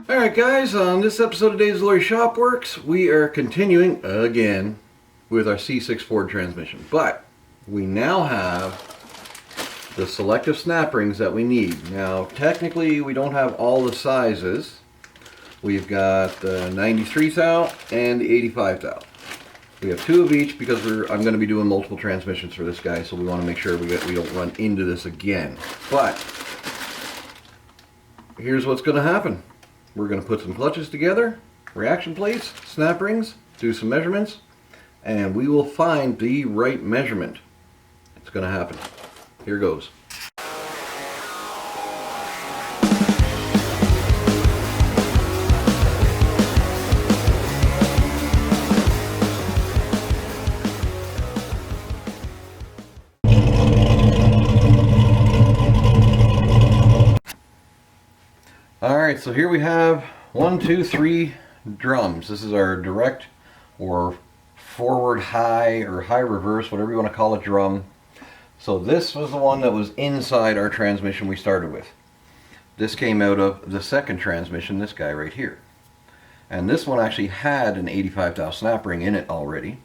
Alright guys, on this episode of Dave's Lorry Shop Works, we are continuing again with our C6 Ford transmission. But we now have the selective snap rings that we need. Now technically we don't have all the sizes. We've got the 93 thou and the 85 thou. We have two of each because I'm going to be doing multiple transmissions for this guy, so we want to make sure we don't run into this again. But here's what's going to happen. We're going to put some clutches together, reaction plates, snap rings, do some measurements, and we will find the right measurement. It's going to happen. Here goes. Alright, so here we have 1, 2, 3 drums. This is our direct or forward high or high reverse, whatever you want to call it, drum. So this was the one that was inside our transmission we started with. This came out of the second transmission, this guy right here. And this one actually had an 85 thou snap ring in it already.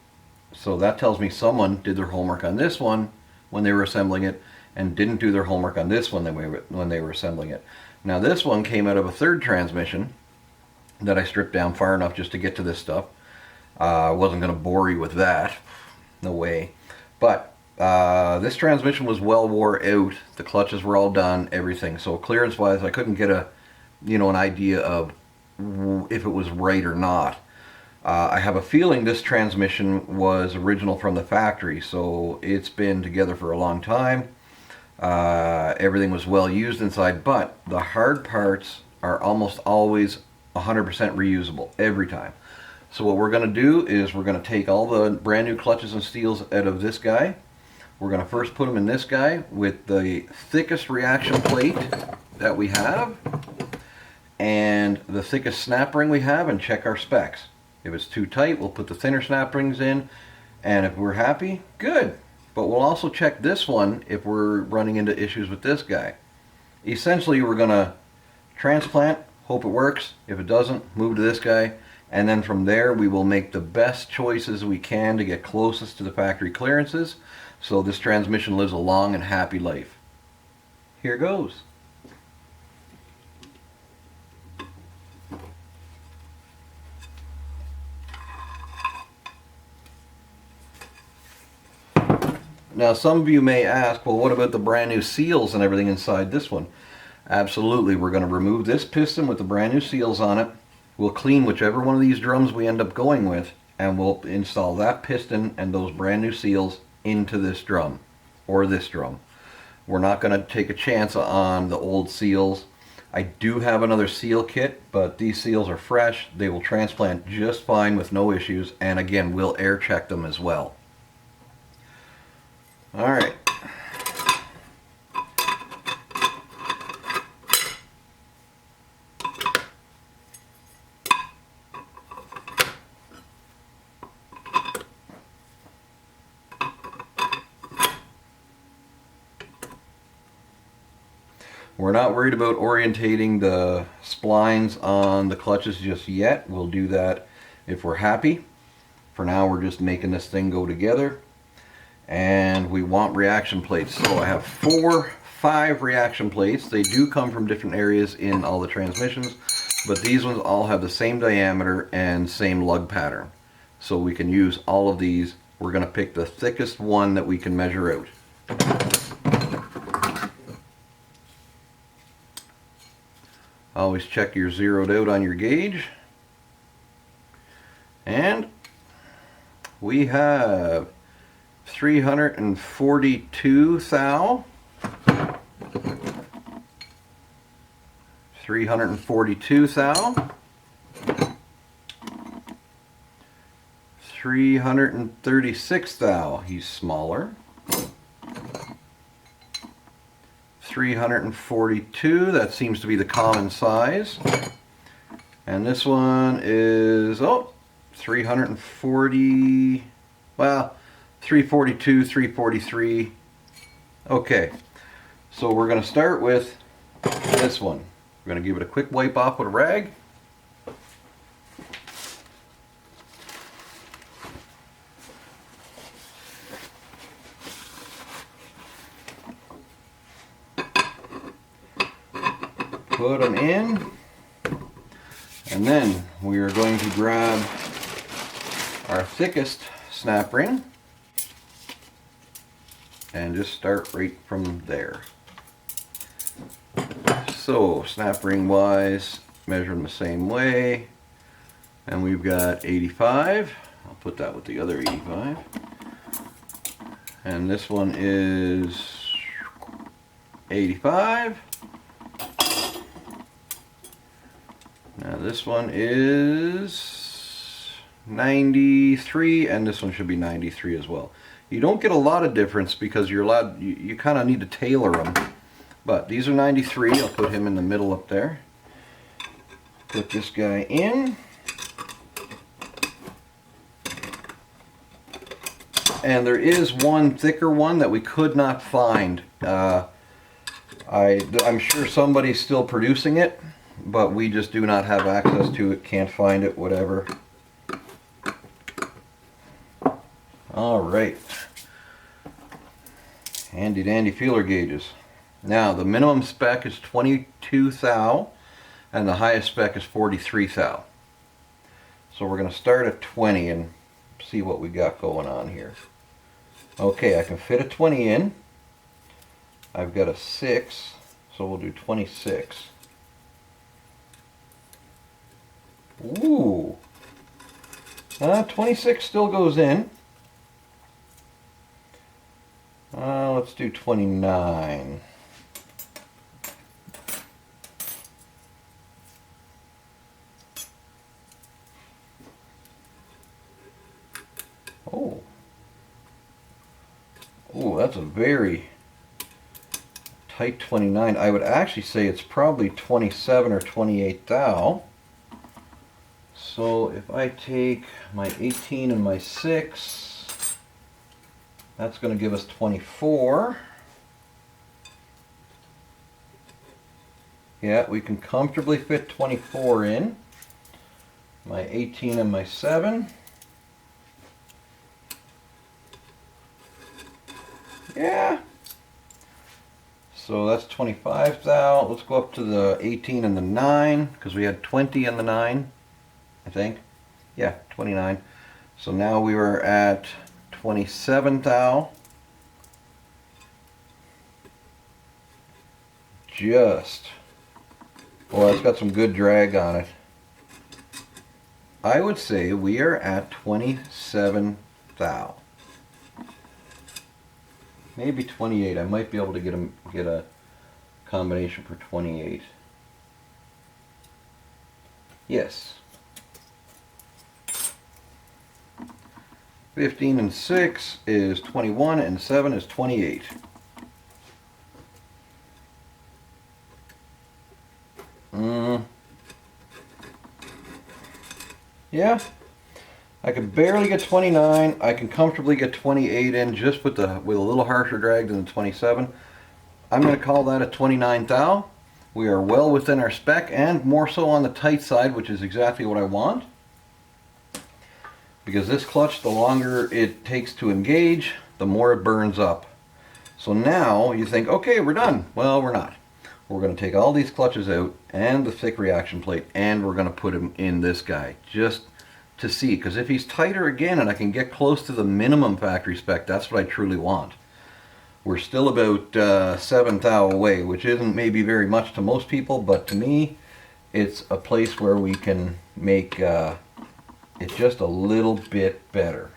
So that tells me someone did their homework on this one when they were assembling it and didn't do their homework on this one when they were assembling it. Now this one came out of a third transmission that I stripped down far enough just to get to this stuff. I wasn't going to bore you with that, no way. But this transmission was well wore out. The clutches were all done, everything. So clearance wise I couldn't get an idea of if it was right or not. I have a feeling this transmission was original from the factory, so it's been together for a long time. Everything was well used inside, but the hard parts are almost always 100% reusable every time. So what we're going to do is we're going to take all the brand new clutches and steels out of this guy. We're going to first put them in this guy with the thickest reaction plate that we have and the thickest snap ring we have, and check our specs. If it's too tight, we'll put the thinner snap rings in, and if we're happy, good. But we'll also check this one if we're running into issues with this guy. Essentially, we're going to transplant, hope it works. If it doesn't, move to this guy. And then from there, we will make the best choices we can to get closest to the factory clearances, so this transmission lives a long and happy life. Here goes. Now some of you may ask, well, what about the brand new seals and everything inside this one? Absolutely, we're going to remove this piston with the brand new seals on it. We'll clean whichever one of these drums we end up going with, and we'll install that piston and those brand new seals into this drum, or this drum. We're not going to take a chance on the old seals. I do have another seal kit, but these seals are fresh. They will transplant just fine with no issues, and again, we'll air check them as well. Alright. We're not worried about orientating the splines on the clutches just yet. We'll do that if we're happy. For now, we're just making this thing go together. And we want reaction plates. So I have 5 reaction plates. They do come from different areas in all the transmissions, but these ones all have the same diameter and same lug pattern. So we can use all of these. We're going to pick the thickest one that we can measure out. Always check you're zeroed out on your gauge. And we have 342 thou, 342 thou, 336 thou, he's smaller, 342, that seems to be the common size, and this one is, 340, well, 342, 343. Okay, so we're going to start with this one. We're going to give it a quick wipe off with a rag. put them in, and then we are going to grab our thickest snap ring and just start right from there. So snap ring wise, measure them the same way, and we've got 85. I'll put that with the other 85. And this one is 85. Now this one is 93, and this one should be 93 as well. You don't get a lot of difference because you're allowed, you kind of need to tailor them. But these are 93. I'll put him in the middle up there. Put this guy in. And there is one thicker one that we could not find. I'm sure somebody's still producing it, but we just do not have access to it, can't find it, whatever. Alright. Handy dandy feeler gauges. Now the minimum spec is 22 thou and the highest spec is 43 thou. So we're going to start at 20 and see what we got going on here. Okay, I can fit a 20 in. I've got a 6, so we'll do 26. Ooh. 26 still goes in. Let's do 29. Oh. Oh, that's a very tight 29. I would actually say it's probably 27 or 28 thou. So if I take my 18 and my 6, that's going to give us 24. Yeah, we can comfortably fit 24 in. My 18 and my 7. Yeah. So that's 25 thou. Let's go up to the 18 and the 9, because we had 20 and the 9, I think. Yeah, 29. So now we were at 27 thou. Well, it's got some good drag on it. I would say we are at 27 thou. Maybe 28. I might be able to get a combination for 28. Yes. 15 and 6 is 21 and 7 is 28. Yeah. I can barely get 29. I can comfortably get 28 in just with a little harsher drag than the 27. I'm going to call that a 29 thou. We are well within our spec and more so on the tight side, which is exactly what I want. Because this clutch, the longer it takes to engage, the more it burns up. So now you think, okay, we're done. Well, we're not. We're going to take all these clutches out and the thick reaction plate, and we're going to put him in this guy just to see. Because if he's tighter again and I can get close to the minimum factory spec, that's what I truly want. We're still about 7 thou away, which isn't maybe very much to most people, but to me, it's a place where we can make it just a little bit better.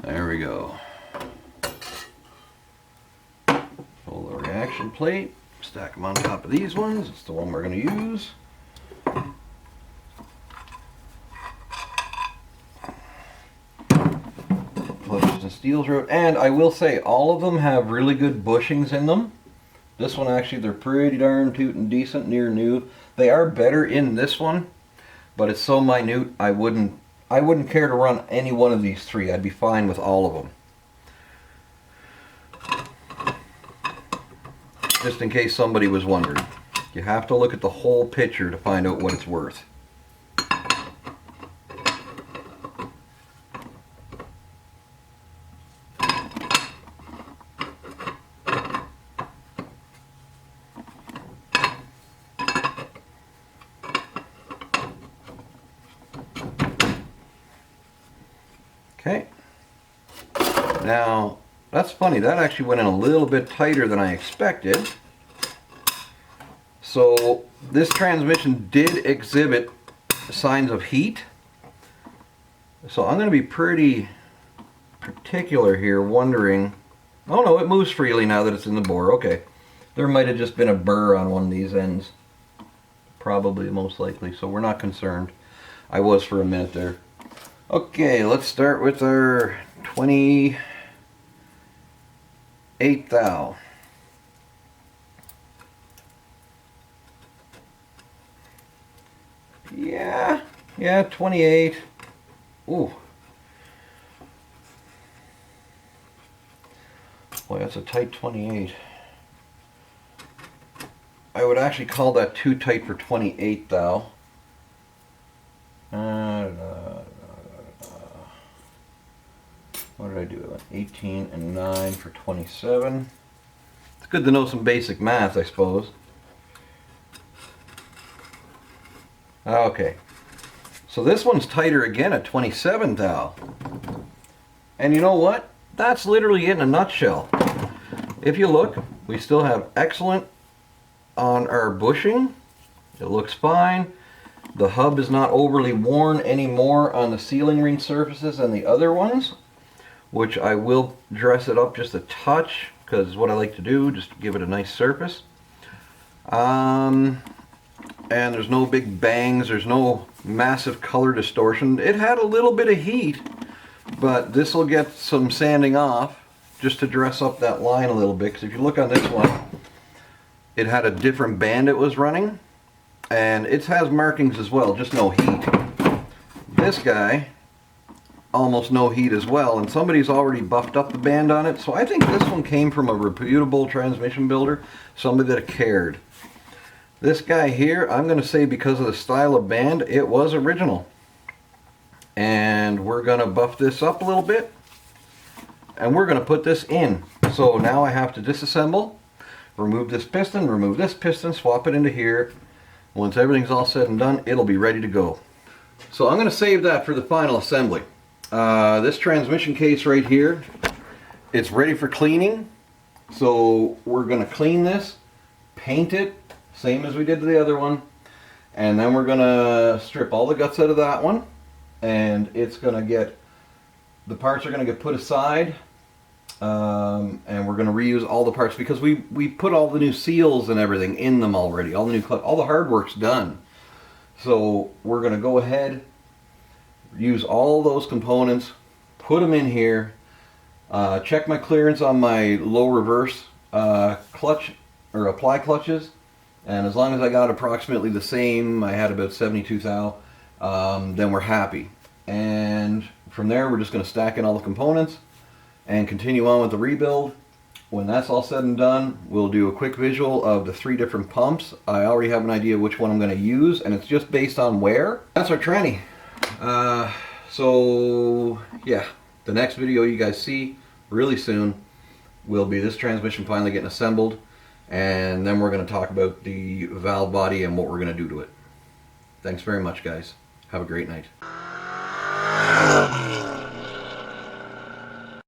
There we go. Pull the reaction plate, stack them on top of these ones. It's the one we're going to use. Clutches and steels road, and I will say all of them have really good bushings in them. This one actually, they're pretty darn tootin' decent, near new. They are better in this one, but it's so minute I wouldn't care to run any one of these three. I'd be fine with all of them. just in case somebody was wondering. You have to look at the whole picture to find out what it's worth. Okay. Now, that's funny. That actually went in a little bit tighter than I expected. So this transmission did exhibit signs of heat. So I'm going to be pretty particular here, wondering... Oh no, it moves freely now that it's in the bore. Okay. There might have just been a burr on one of these ends. Probably, most likely. So we're not concerned. I was for a minute there. Okay, let's start with our 28 thou. Yeah, 28. Ooh. Boy, that's a tight 28. I would actually call that too tight for 28 thou. What did I do? 18 and 9 for 27. It's good to know some basic math, I suppose. Okay. So this one's tighter again at 27 thou. And you know what? That's literally it in a nutshell. If you look, we still have excellent on our bushing. It looks fine. The hub is not overly worn anymore on the sealing ring surfaces and the other ones, which I will dress it up just a touch, because what I like to do, just to give it a nice surface. And there's no big bangs, there's no massive color distortion. It had a little bit of heat, but this will get some sanding off just to dress up that line a little bit, because if you look on this one, it had a different band it was running, and it has markings as well, just no heat. This guy, almost no heat as well, and somebody's already buffed up the band on it, so I think this one came from a reputable transmission builder, somebody that cared. This guy here, I'm going to say because of the style of band, it was original. And we're going to buff this up a little bit, and we're going to put this in. So now I have to disassemble, remove this piston, swap it into here. Once everything's all said and done, it'll be ready to go. So I'm going to save that for the final assembly. This transmission case right here, it's ready for cleaning. So we're going to clean this, paint it, same as we did to the other one, and then we're going to strip all the guts out of that one, and it's going to get, the parts are going to get put aside, and we're going to reuse all the parts, because we put all the new seals and everything in them already, all the hard work's done. So we're going to go ahead, use all those components, put them in here, check my clearance on my low reverse clutch or apply clutches, and as long as I got approximately the same, I had about 72 thou, then we're happy. And from there we're just going to stack in all the components and continue on with the rebuild. When that's all said and done, we'll do a quick visual of the 3 different pumps. I already have an idea which one I'm going to use, and it's just based on wear. That's our tranny. So yeah, the next video you guys see really soon will be this transmission finally getting assembled, and then we're going to talk about the valve body and what we're going to do to it. Thanks very much, guys. Have a great night.